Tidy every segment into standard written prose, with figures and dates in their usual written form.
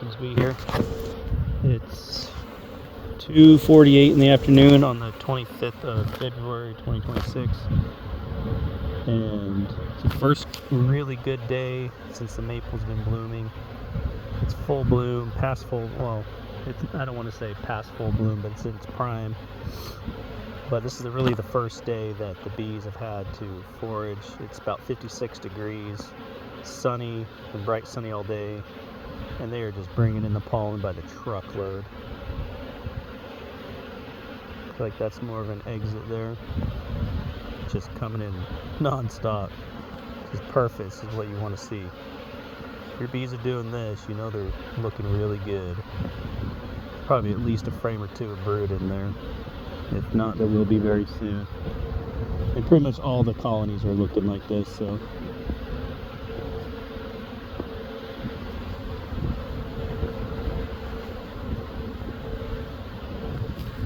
maples be here. It's 2:48 in the afternoon on the 25th of February 2026, and it's the first really good day since the maple's been blooming. It's full bloom, past full, well, I don't want to say past full bloom, but it's in its prime. But this is really the first day that the bees have had to forage. It's about 56 degrees, sunny and bright sunny all day, and they are just bringing in the pollen by the truckload. I feel like that's more of an exit there. Just coming in non-stop. This is perfect. This is what you want to see. If your bees are doing this, you know they're looking really good. Probably at least a frame or two of brood in there. If not, there will be very soon. And pretty much all the colonies are looking like this, so.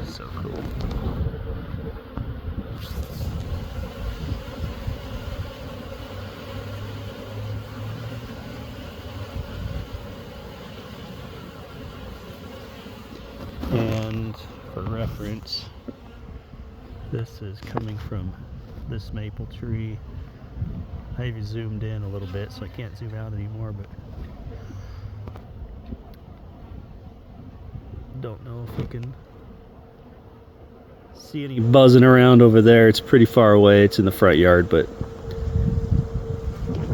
So cool. And for reference, this is coming from this maple tree. I even zoomed in a little bit, so I can't zoom out anymore, but don't know if you can see any buzzing around over there. It's pretty far away. It's in the front yard, but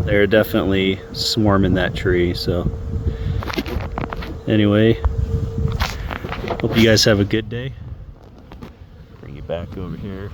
they're definitely swarming that tree. So anyway, hope you guys have a good day. Bring you back over here.